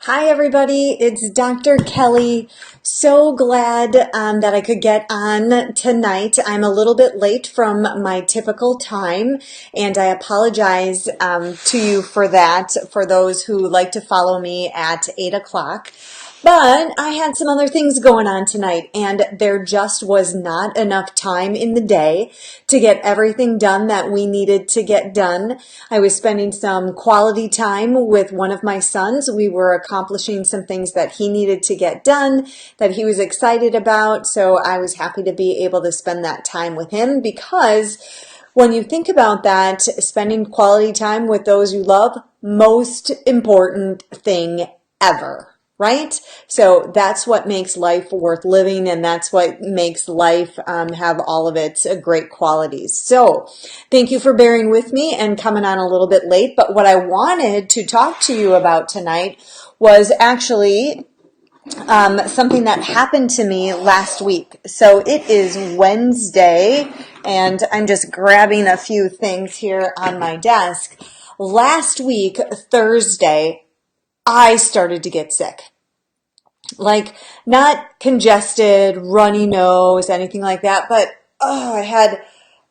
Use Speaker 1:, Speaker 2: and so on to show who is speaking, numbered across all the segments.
Speaker 1: Hi everybody, it's Dr. Kelly. So glad that I could get on tonight. I'm a little bit late from my typical time, and I apologize to you for that, for those who like to follow me at 8 o'clock. But I had some other things going on tonight, and there just was not enough time in the day to get everything done that we needed to get done. I was spending some quality time with one of my sons. We were accomplishing some things that he needed to get done, that he was excited about, so I was happy to be able to spend that time with him, because when you think about that, spending quality time with those you love, most important thing ever. Right? So that's what makes life worth living, and that's what makes life have all of its great qualities. So thank you for bearing with me and coming on a little bit late. But what I wanted to talk to you about tonight was actually something that happened to me last week. So it is Wednesday, and I'm just grabbing a few things here on my desk. Last week, Thursday, I started to get sick. Like, not congested, runny nose, anything like that, but I had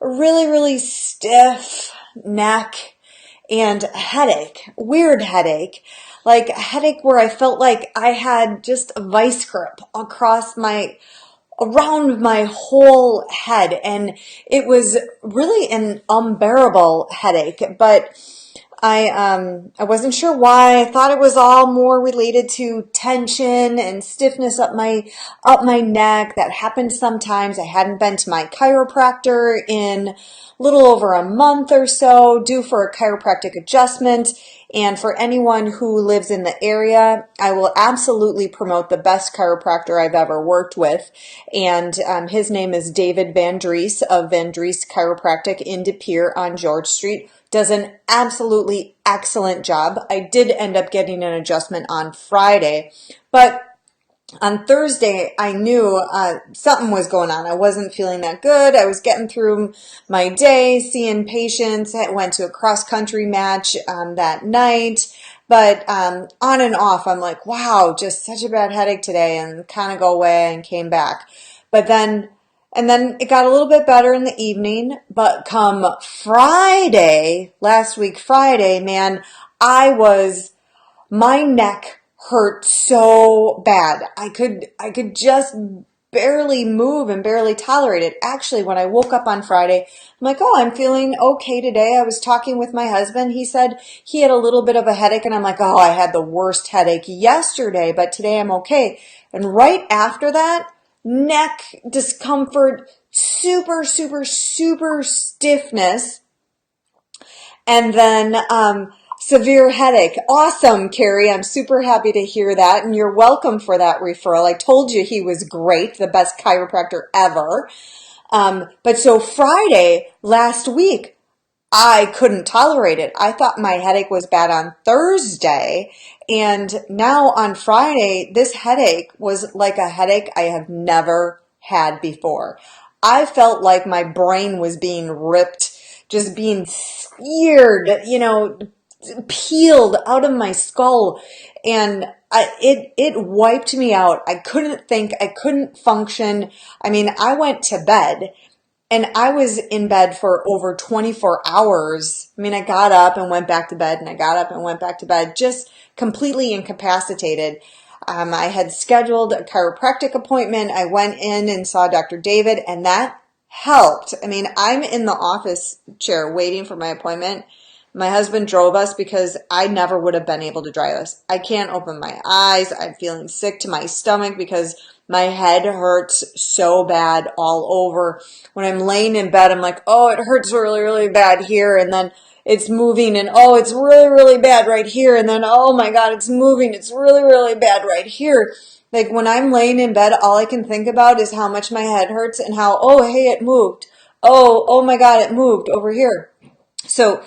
Speaker 1: a really stiff neck and a headache, weird headache, like a headache where I felt like I had just a vice grip around my whole head, and it was really an unbearable headache, but I wasn't sure why. I thought it was all more related to tension and stiffness up my neck. That happened sometimes. I hadn't been to my chiropractor in a little over a month or so, due for a chiropractic adjustment. And for anyone who lives in the area, I will absolutely promote the best chiropractor I've ever worked with. And his name is David Van Dries of Van Dries Chiropractic in De Pere on George Street. Does an absolutely excellent job. I did end up getting an adjustment on Friday, but on Thursday, I knew something was going on. I wasn't feeling that good. I was getting through my day, seeing patients. I went to a cross-country match that night. But on and off, I'm like, wow, just such a bad headache today, and kind of go away and came back. And then it got a little bit better in the evening. But come Friday, last week Friday, man, my neck hurt so bad. I could just barely move and barely tolerate it. Actually, when I woke up on Friday, I'm like, oh, I'm feeling okay today. I was talking with my husband. He said he had a little bit of a headache, and I'm like, oh, I had the worst headache yesterday, but today I'm okay. And right after that, neck discomfort, super stiffness, and then severe headache. Awesome, Carrie. I'm super happy to hear that, and you're welcome for that referral. I told you he was great, the best chiropractor ever. But so Friday last week, I couldn't tolerate it. I thought my headache was bad on Thursday, and now on Friday, this headache was like a headache I have never had before. I felt like my brain was being ripped, just being seared, peeled out of my skull, and it wiped me out. I couldn't think, I couldn't function. I mean, I went to bed, and I was in bed for over 24 hours. I mean, I got up and went back to bed, and I got up and went back to bed, just completely incapacitated. I had scheduled a chiropractic appointment. I went in and saw Dr. David, and that helped. I mean, I'm in the office chair waiting for my appointment. My husband drove us because I never would have been able to drive us. I can't open my eyes. I'm feeling sick to my stomach because my head hurts so bad all over. When I'm laying in bed, I'm like, oh, it hurts really bad here. And then it's moving, and oh, it's really bad right here. And then, oh my God, it's moving. It's really bad right here. Like, when I'm laying in bed, all I can think about is how much my head hurts and how, oh, hey, it moved. Oh my God, it moved over here. So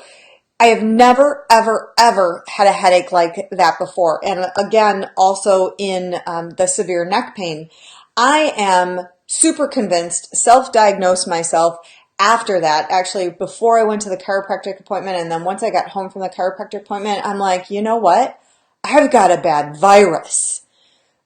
Speaker 1: I have never, ever had a headache like that before. And again, also in the severe neck pain. I am super convinced, self-diagnosed myself after that, actually before I went to the chiropractic appointment. And then once I got home from the chiropractic appointment, I'm like, you know what? I've got a bad virus.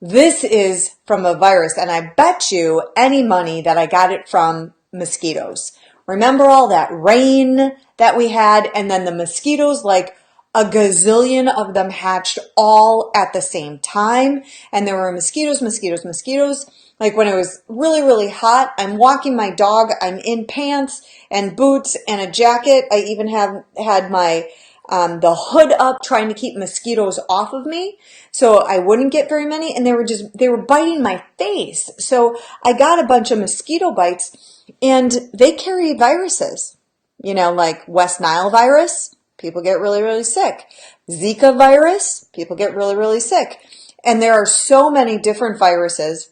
Speaker 1: This is from a virus, and I bet you any money that I got it from mosquitoes. Remember all that rain that we had, and then the mosquitoes, like a gazillion of them hatched all at the same time, and there were mosquitoes, mosquitoes, mosquitoes. Like when it was really, really hot, I'm walking my dog, I'm in pants and boots and a jacket. I even had my the hood up, trying to keep mosquitoes off of me so I wouldn't get very many, and they were biting my face. So I got a bunch of mosquito bites, and they carry viruses, like West Nile virus, people get really, really sick. Zika virus, people get really, really sick. And there are so many different viruses.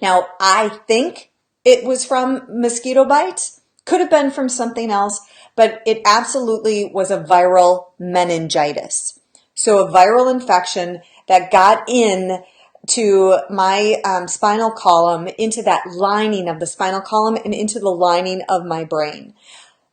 Speaker 1: Now, I think it was from mosquito bites, could have been from something else, but it absolutely was a viral meningitis. So a viral infection that got in to my spinal column, into that lining of the spinal column and into the lining of my brain.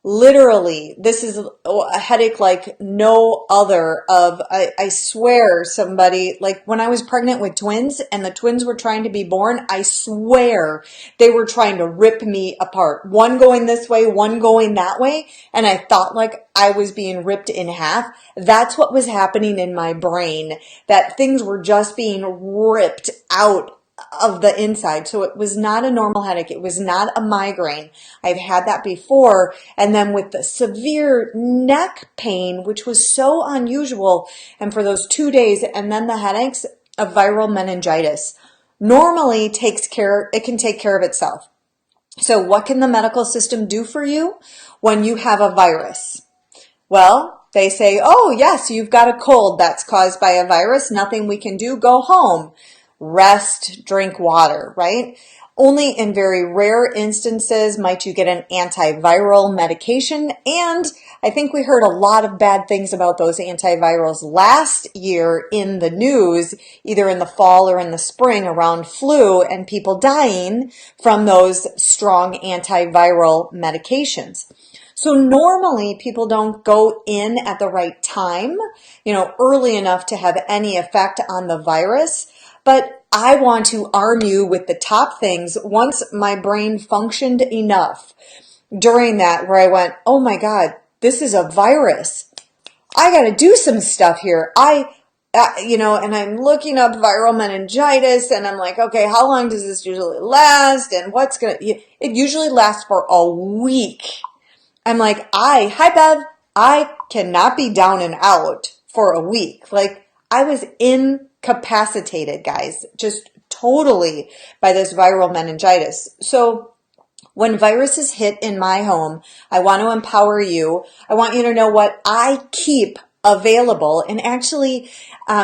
Speaker 1: Literally, this is a headache like no other. I swear, somebody, like when I was pregnant with twins and the twins were trying to be born, I swear they were trying to rip me apart. One going this way, one going that way. And I thought like I was being ripped in half. That's what was happening in my brain, that things were just being ripped out of the inside. So it was not a normal headache. It was not a migraine. I've had that before. And then with the severe neck pain, which was so unusual, and for those 2 days, and then the headaches, a viral meningitis normally it can take care of itself. So what can the medical system do for you when you have a virus? Well, they say, oh yes, you've got a cold that's caused by a virus. Nothing we can do. Go home. Rest, drink water, right? Only in very rare instances might you get an antiviral medication. And I think we heard a lot of bad things about those antivirals last year in the news, either in the fall or in the spring, around flu and people dying from those strong antiviral medications. So normally people don't go in at the right time, early enough to have any effect on the virus. But I want to arm you with the top things once my brain functioned enough during that, where I went, oh my God, this is a virus. I got to do some stuff here. And I'm looking up viral meningitis, and I'm like, okay, how long does this usually last? And it usually lasts for a week. I'm like, hi Bev, I cannot be down and out for a week. Like I was incapacitated, guys, just totally, by this viral meningitis. So when viruses hit in my home, I want to empower you. I want you to know what I keep available. And actually,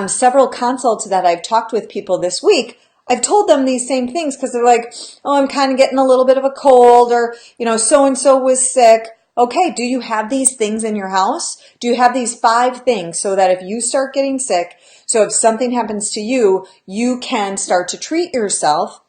Speaker 1: several consults that I've talked with people this week, I've told them these same things because they're like, oh, I'm kind of getting a little bit of a cold, or, so-and-so was sick. Okay, do you have these things in your house? Do you have these 5 things so that if you start getting sick, so if something happens to you, you can start to treat yourself,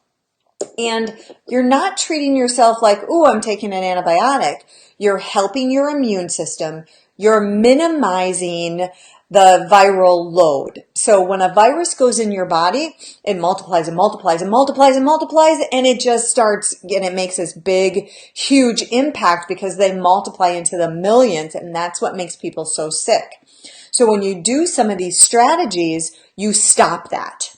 Speaker 1: and you're not treating yourself like, oh, I'm taking an antibiotic. You're helping your immune system. You're minimizing the viral load. So when a virus goes in your body, it multiplies and multiplies and multiplies and multiplies, and it just starts, and it makes this big, huge impact because they multiply into the millions, and that's what makes people so sick. So when you do some of these strategies, you stop that.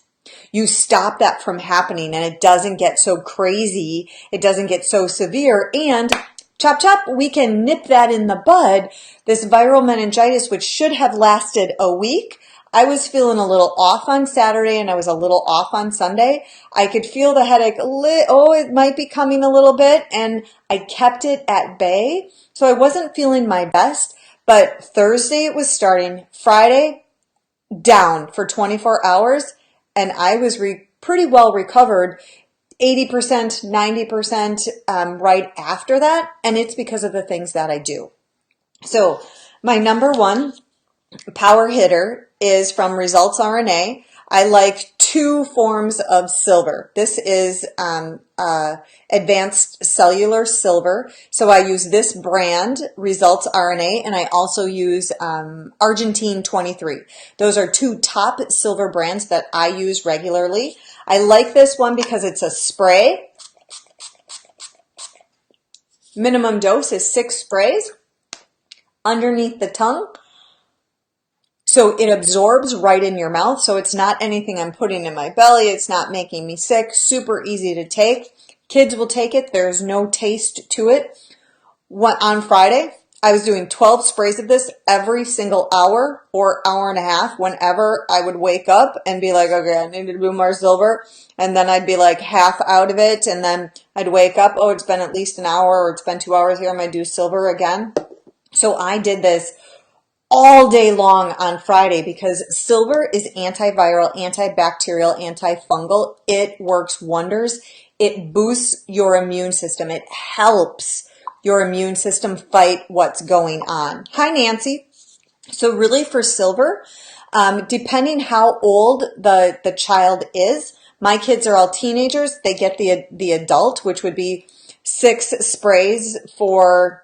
Speaker 1: You stop that from happening, and it doesn't get so crazy. It doesn't get so severe, and chop, chop, we can nip that in the bud. This viral meningitis, which should have lasted a week, I was feeling a little off on Saturday and I was a little off on Sunday. I could feel the headache. It might be coming a little bit, and I kept it at bay. So I wasn't feeling my best, but Thursday it was starting. Friday, down for 24 hours, and I was pretty well recovered. 80%, 90% right after that, and it's because of the things that I do. So my number one power hitter is from Results RNA. I like two forms of silver. This is advanced cellular silver. So I use this brand, Results RNA, and I also use Argentine 23. Those are two top silver brands that I use regularly. I like this one because it's a spray. Minimum dose is 6 sprays underneath the tongue. So it absorbs right in your mouth. So it's not anything I'm putting in my belly. It's not making me sick. Super easy to take. Kids will take it. There's no taste to it. On Friday, I was doing 12 sprays of this every single hour or hour and a half whenever I would wake up and be like, okay, I need to do more silver. And then I'd be like half out of it. And then I'd wake up, oh, it's been at least an hour or it's been 2 hours here. I'm going to do silver again. So I did this all day long on Friday because silver is antiviral, antibacterial, antifungal. It works wonders. It boosts your immune system. It helps your immune system fight what's going on. Hi, Nancy. So really for silver, depending how old the child is, my kids are all teenagers. They get the adult, which would be 6 sprays for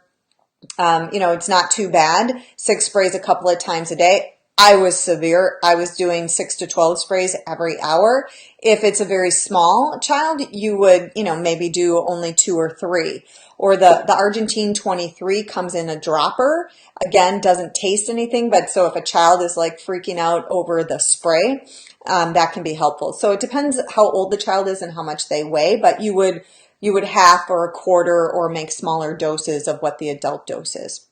Speaker 1: it's not too bad. 6 sprays a couple of times a day. I was severe. I was doing 6 to 12 sprays every hour. If it's a very small child, you would, maybe do only 2 or 3. Or the Argentine 23 comes in a dropper. Again, doesn't taste anything, but so if a child is like freaking out over the spray, that can be helpful. So it depends how old the child is and how much they weigh, but you would half or a quarter or make smaller doses of what the adult dose is.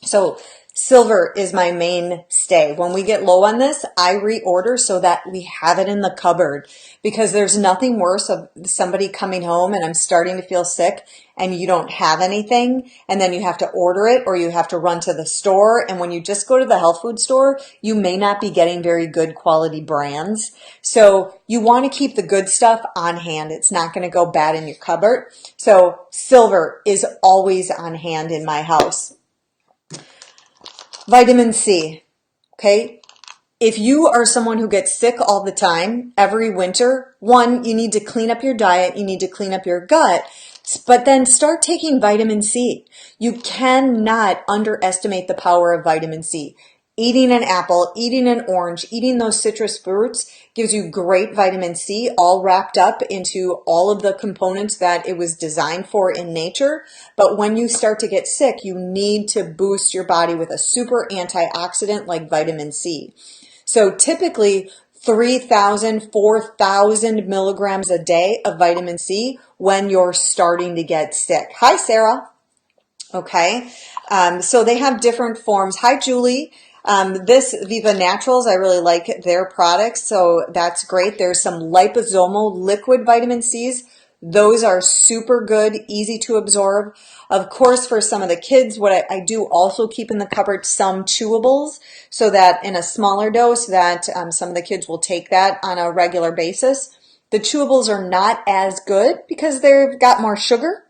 Speaker 1: So silver is my mainstay. When we get low on this, I reorder so that we have it in the cupboard because there's nothing worse of somebody coming home and I'm starting to feel sick and you don't have anything and then you have to order it or you have to run to the store. And when you just go to the health food store, you may not be getting very good quality brands. So you want to keep the good stuff on hand. It's not going to go bad in your cupboard. So silver is always on hand in my house. Vitamin C, okay? If you are someone who gets sick all the time, every winter, one, you need to clean up your diet, you need to clean up your gut, but then start taking vitamin C. You cannot underestimate the power of vitamin C. Eating an apple, eating an orange, eating those citrus fruits gives you great vitamin C, all wrapped up into all of the components that it was designed for in nature. But when you start to get sick, you need to boost your body with a super antioxidant like vitamin C. So typically 3,000, 4,000 milligrams a day of vitamin C when you're starting to get sick. Hi, Sarah. Okay. So they have different forms. Hi, Julie. This Viva Naturals, I really like their products, so that's great. There's some liposomal liquid vitamin C's. Those are super good, easy to absorb. Of course, for some of the kids, what I do also keep in the cupboard some chewables so that in a smaller dose that some of the kids will take that on a regular basis. The chewables are not as good because they've got more sugar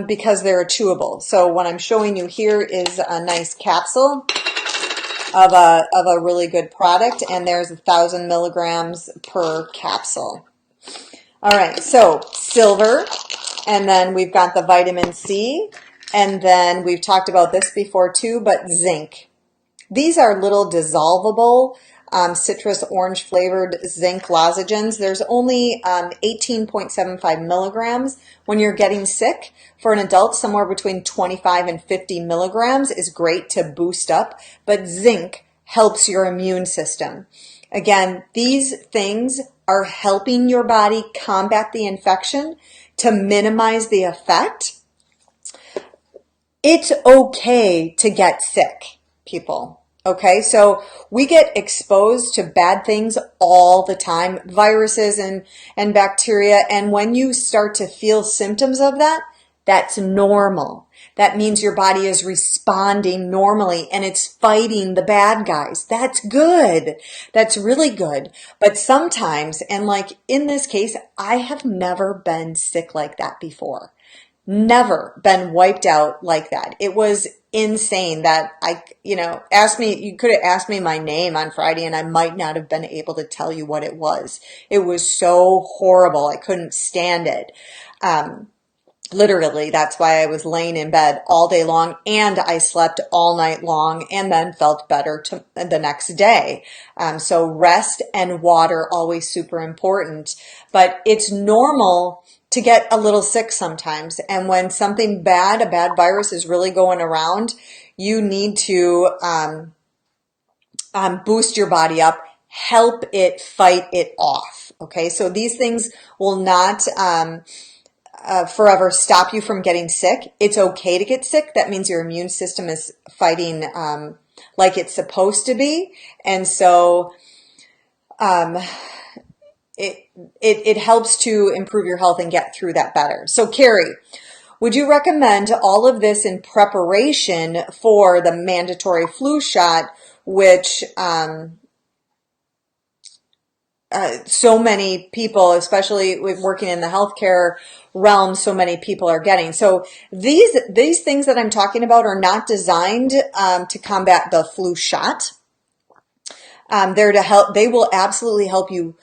Speaker 1: because they're a chewable. So what I'm showing you here is a nice capsule of a really good product, and there's 1,000 milligrams per capsule. All right, so silver, and then we've got the vitamin C, and then we've talked about this before too, but zinc. These are little dissolvable citrus orange flavored zinc lozenges. There's only 18.75 milligrams when you're getting sick. For an adult, somewhere between 25 and 50 milligrams is great to boost up, but zinc helps your immune system. Again, these things are helping your body combat the infection to minimize the effect. It's okay to get sick, people. Okay, so we get exposed to bad things all the time, viruses and bacteria. And when you start to feel symptoms of that, that's normal. That means your body is responding normally and it's fighting the bad guys. That's good. That's really good. But sometimes, and like in this case, I have never been sick like that before. Never been wiped out like that. It was insane that you could have asked me my name on Friday and I might not have been able to tell you what it was. It was so horrible. I couldn't stand it. Literally, that's why I was laying in bed all day long, and I slept all night long and then felt better the next day. So rest and water, always super important. But it's normal to get a little sick sometimes. And when something bad, a bad virus is really going around, you need to boost your body up, help it fight it off. Okay, so these things will not forever stop you from getting sick. It's okay to get sick. That means your immune system is fighting like it's supposed to be. And so it helps to improve your health and get through that better. So Carrie, would you recommend all of this in preparation for the mandatory flu shot, which so many people, especially with working in the healthcare realm, so many people are getting? So these things that I'm talking about are not designed to combat the flu shot. They're to help. They will absolutely help you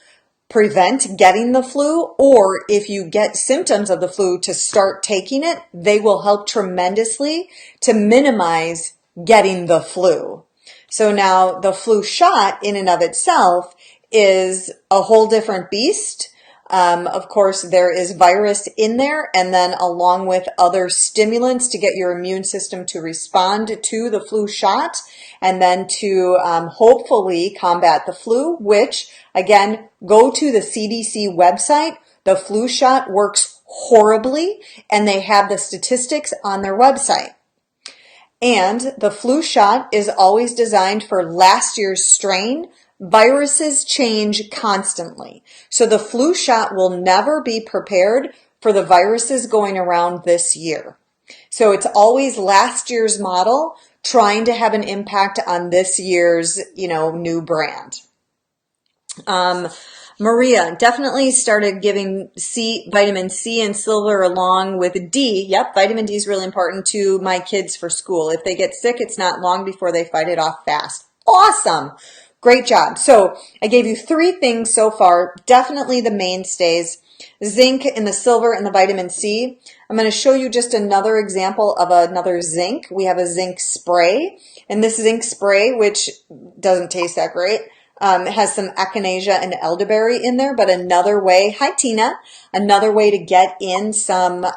Speaker 1: prevent getting the flu, or if you get symptoms of the flu, to start taking it. They will help tremendously to minimize getting the flu. So now the flu shot in and of itself is a whole different beast. Of course, there is virus in there, and then along with other stimulants to get your immune system to respond to the flu shot, and then to hopefully combat the flu, which, again, go to the CDC website. The flu shot works horribly, and they have the statistics on their website. And the flu shot is always designed for last year's strain. Viruses change constantly. So the flu shot will never be prepared for the viruses going around this year. So it's always last year's model trying to have an impact on this year's, new brand. Maria definitely started giving vitamin C and silver along with D. Yep, vitamin D is really important to my kids for school. If they get sick, it's not long before they fight it off fast. Awesome. Great job. So I gave you 3 things so far. Definitely the mainstays: zinc and the silver and the vitamin C. I'm going to show you just another example of another zinc. We have a zinc spray, and this zinc spray, which doesn't taste that great, has some echinacea and elderberry in there. But another way, hi Tina, another way to get in some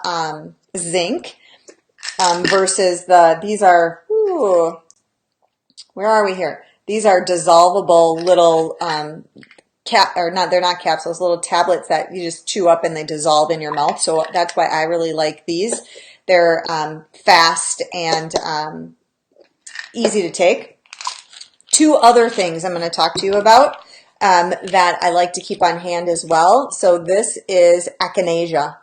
Speaker 1: zinc versus these are, where are we here? These are dissolvable little they're not capsules, little tablets that you just chew up and they dissolve in your mouth. So that's why I really like these. They're fast and easy to take. 2 other things I'm going to talk to you about that I like to keep on hand as well. So this is echinacea.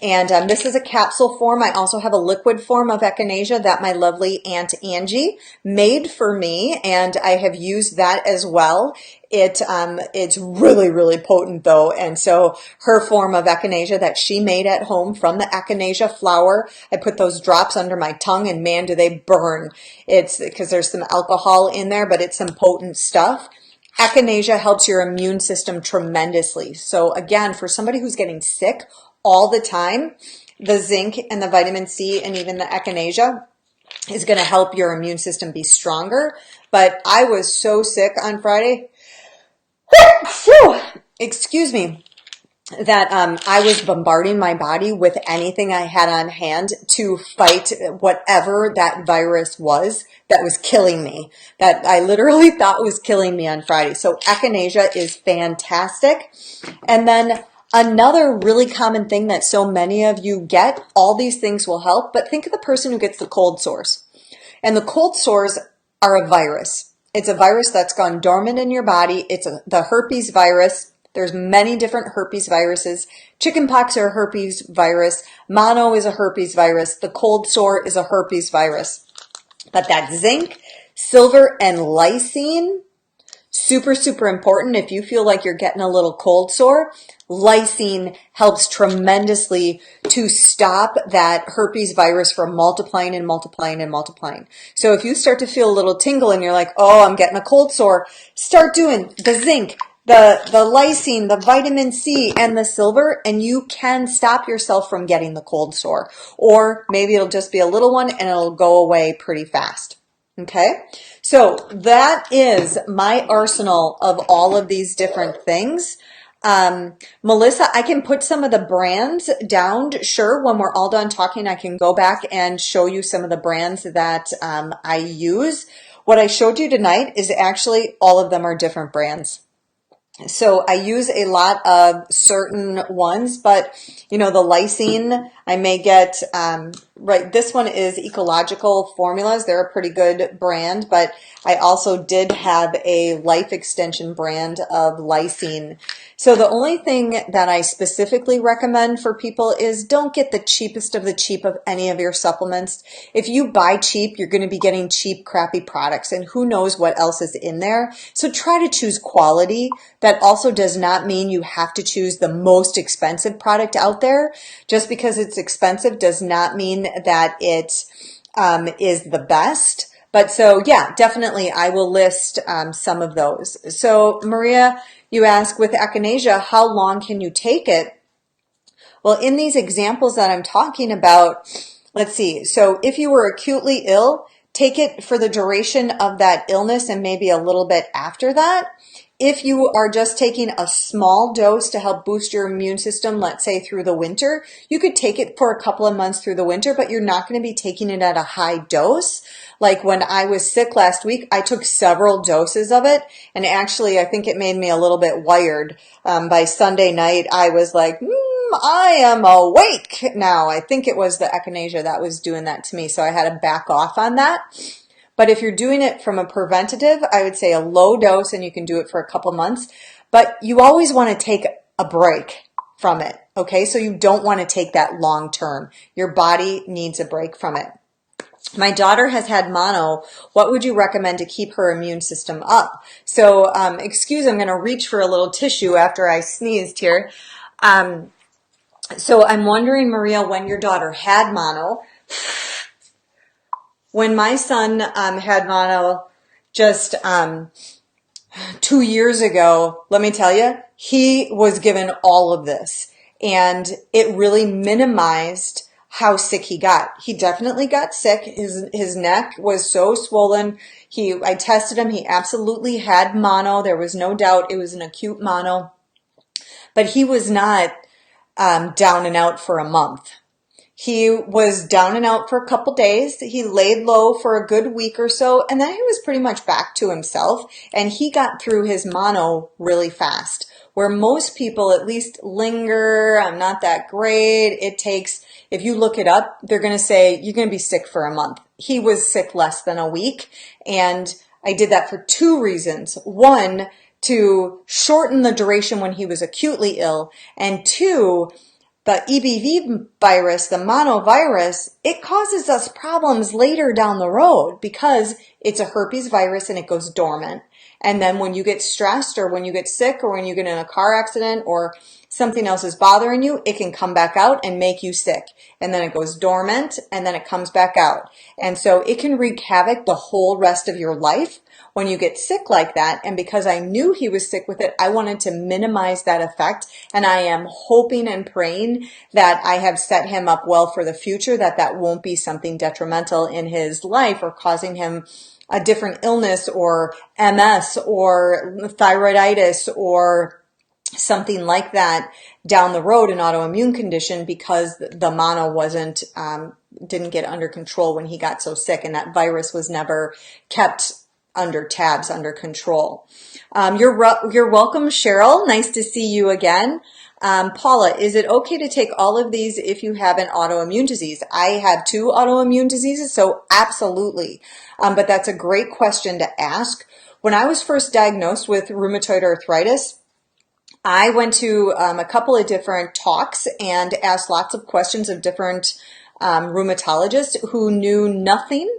Speaker 1: And this is a capsule form. I also have a liquid form of echinacea that my lovely Aunt Angie made for me, and I have used that as well. It's really, really potent though. And so her form of echinacea that she made at home from the echinacea flower, I put those drops under my tongue, and man, do they burn. It's because there's some alcohol in there, but it's some potent stuff. Echinacea helps your immune system tremendously. So again, for somebody who's getting sick all the time, the zinc and the vitamin C and even the echinacea is going to help your immune system be stronger. But I was so sick on Friday, excuse me, that I was bombarding my body with anything I had on hand to fight whatever that virus was that was killing me, that I literally thought was killing me on Friday. So echinacea is fantastic. And then another really common thing that so many of you get, all these things will help, but think of the person who gets the cold sores. And the cold sores are a virus. It's a virus that's gone dormant in your body. It's the herpes virus. There's many different herpes viruses. Chickenpox are a herpes virus. Mono is a herpes virus. The cold sore is a herpes virus. But that zinc, silver, and lysine, Super, super important. If you feel like you're getting a little cold sore, lysine helps tremendously to stop that herpes virus from multiplying and multiplying and multiplying. So if you start to feel a little tingle and you're like, oh, I'm getting a cold sore, start doing the zinc, the lysine, the vitamin C, and the silver, and you can stop yourself from getting the cold sore. Or maybe it'll just be a little one and it'll go away pretty fast. Okay, so that is my arsenal of all of these different things. Melissa, I can put some of the brands down. Sure, when we're all done talking, I can go back and show you some of the brands that I use. What I showed you tonight is actually all of them are different brands. So I use a lot of certain ones, but you know, the lysine, I may get, right, this one is Ecological Formulas. They're a pretty good brand, but I also did have a Life Extension brand of lysine. So the only thing that I specifically recommend for people is don't get the cheapest of the cheap of any of your supplements. If you buy cheap, you're going to be getting cheap, crappy products, and who knows what else is in there. So try to choose quality. That also does not mean you have to choose the most expensive product out there. Just because it's expensive does not mean that it is the best. But so yeah, definitely I will list some of those. So Maria, you ask, with echinacea, how long can you take it? Well, in these examples that I'm talking about, let's see. So if you were acutely ill, take it for the duration of that illness and maybe a little bit after that. If you are just taking a small dose to help boost your immune system, let's say through the winter, you could take it for a couple of months through the winter, but you're not going to be taking it at a high dose. Like when I was sick last week, I took several doses of it, and actually I think it made me a little bit wired. By Sunday night, I was like, I am awake now. I think it was the echinacea that was doing that to me, so I had to back off on that. But if you're doing it from a preventative, I would say a low dose, and you can do it for a couple months. But you always want to take a break from it, okay? So you don't want to take that long term. Your body needs a break from it. My daughter has had mono. What would you recommend to keep her immune system up? So, excuse, I'm going to reach for a little tissue after I sneezed here. So I'm wondering, Maria, when your daughter had mono. When my son had mono just 2 years ago, let me tell you, he was given all of this, and it really minimized how sick he got. He definitely got sick. His neck was so swollen. I tested him. He absolutely had mono. There was no doubt it was an acute mono, but he was not down and out for a month. He was down and out for a couple days. He laid low for a good week or so, and then he was pretty much back to himself, and he got through his mono really fast. Where most people at least linger, I'm not that great. It takes, if you look it up, they're going to say you're going to be sick for a month. He was sick less than a week, and I did that for two reasons. One, to shorten the duration when he was acutely ill, and two, the EBV virus, the monovirus, it causes us problems later down the road because it's a herpes virus and it goes dormant. And then when you get stressed or when you get sick or when you get in a car accident or something else is bothering you, it can come back out and make you sick. And then it goes dormant and then it comes back out. And so it can wreak havoc the whole rest of your life when you get sick like that. And because I knew he was sick with it, I wanted to minimize that effect. And I am hoping and praying that I have set him up well for the future, that that won't be something detrimental in his life or causing him a different illness or MS or thyroiditis or something like that down the road, an autoimmune condition, because the mono didn't get under control when he got so sick, and that virus was never kept under tabs, under control. You're welcome, Cheryl. Nice to see you again. Paula, is it okay to take all of these if you have an autoimmune disease? I have 2 autoimmune diseases, so absolutely. But that's a great question to ask. When I was first diagnosed with rheumatoid arthritis, I went to a couple of different talks and asked lots of questions of different rheumatologists who knew nothing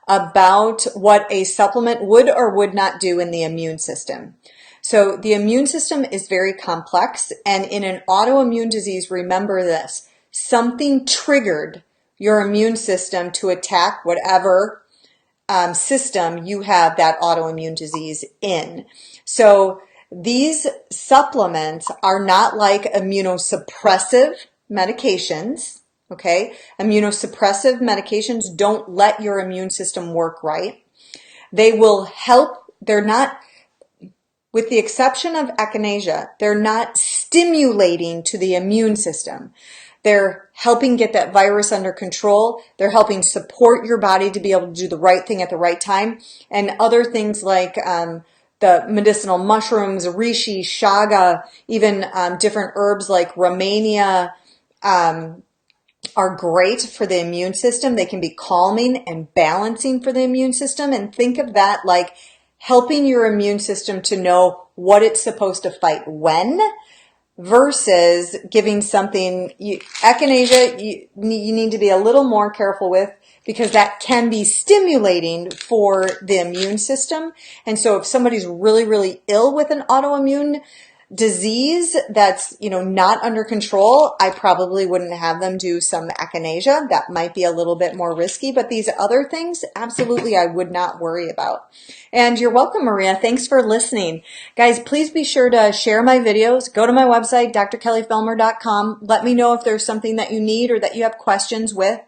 Speaker 1: about what a supplement would or would not do in the immune system. So the immune system is very complex, and in an autoimmune disease, remember this, something triggered your immune system to attack whatever system you have that autoimmune disease in. So these supplements are not like immunosuppressive medications. Okay, immunosuppressive medications don't let your immune system work right. They will help, they're not, with the exception of echinacea, they're not stimulating to the immune system. They're helping get that virus under control. They're helping support your body to be able to do the right thing at the right time. And other things like the medicinal mushrooms, reishi, chaga, even different herbs like Romania, are great for the immune system. They can be calming and balancing for the immune system. And think of that like helping your immune system to know what it's supposed to fight when, versus giving something, echinacea, you need to be a little more careful with, because that can be stimulating for the immune system. And so if somebody's really, really ill with an autoimmune disease that's, not under control, I probably wouldn't have them do some echinacea. That might be a little bit more risky, but these other things, absolutely, I would not worry about. And you're welcome, Maria. Thanks for listening. Guys, please be sure to share my videos. Go to my website, drkellyfelmer.com. Let me know if there's something that you need or that you have questions with.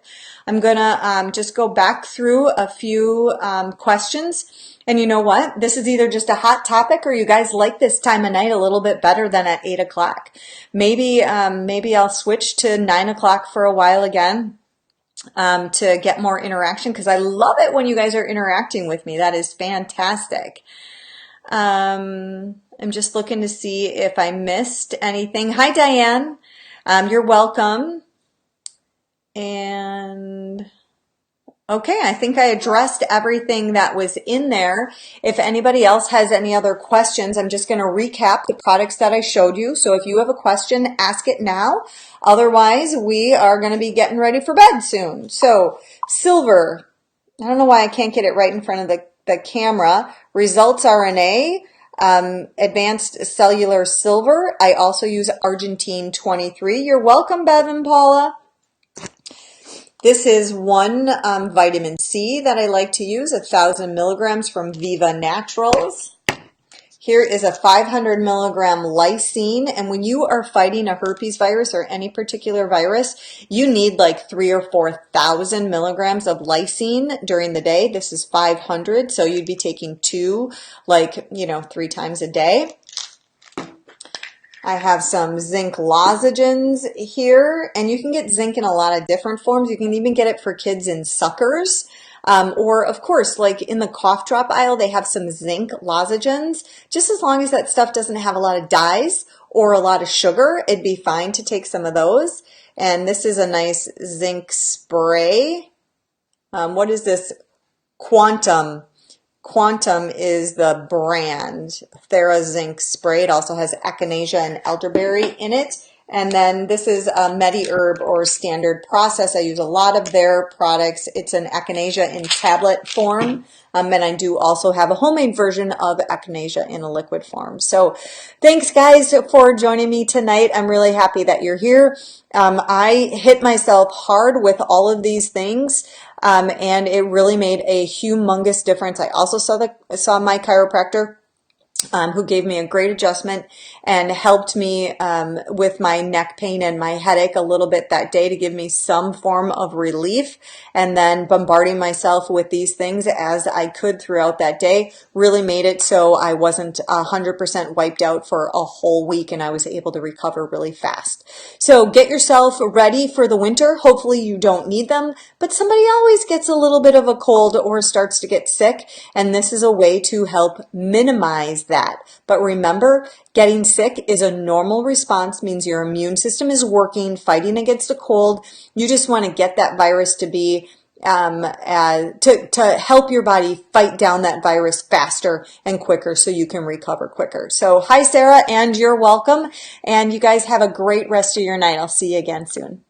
Speaker 1: I'm going to just go back through a few questions. And you know what? This is either just a hot topic or you guys like this time of night a little bit better than at 8 o'clock. Maybe I'll switch to 9 o'clock for a while again to get more interaction, because I love it when you guys are interacting with me. That is fantastic. I'm just looking to see if I missed anything. Hi, Diane. You're welcome. And okay, I think I addressed everything that was in there. If anybody else has any other questions, I'm just going to recap the products that I showed you. So if you have a question, ask it now. Otherwise, we are going to be getting ready for bed soon. So silver, I don't know why I can't get it right in front of the camera. Results RNA, advanced cellular silver. I also use Argentine 23. You're welcome, Bev and Paula. This is one vitamin C that I like to use, 1,000 milligrams from Viva Naturals. Here is a 500 milligram lysine, and when you are fighting a herpes virus or any particular virus, you need like 3,000 or 4,000 milligrams of lysine during the day. This is 500, so you'd be taking 2, 3 times a day. I have some zinc lozenges here, and you can get zinc in a lot of different forms. You can even get it for kids in suckers. Or of course, like in the cough drop aisle, they have some zinc lozenges. Just as long as that stuff doesn't have a lot of dyes or a lot of sugar, it'd be fine to take some of those. And this is a nice zinc spray. What is this? Quantum. Quantum is the brand. TheraZinc spray. It also has echinacea and elderberry in it. And then this is a MediHerb or standard process. I use a lot of their products. It's an echinacea in tablet form. And I do also have a homemade version of echinacea in a liquid form. So thanks guys for joining me tonight. I'm really happy that you're here. I hit myself hard with all of these things. And it really made a humongous difference. I also saw my chiropractor, who gave me a great adjustment and helped me with my neck pain and my headache a little bit that day to give me some form of relief. And then bombarding myself with these things as I could throughout that day really made it so I wasn't 100% wiped out for a whole week, and I was able to recover really fast. So get yourself ready for the winter. Hopefully you don't need them, but somebody always gets a little bit of a cold or starts to get sick, and this is a way to help minimize that. But remember, getting sick is a normal response, means your immune system is working, fighting against a cold. You just want to get that virus to be to help your body fight down that virus faster and quicker so you can recover quicker. So hi Sarah, and you're welcome, and you guys have a great rest of your night. I'll see you again soon.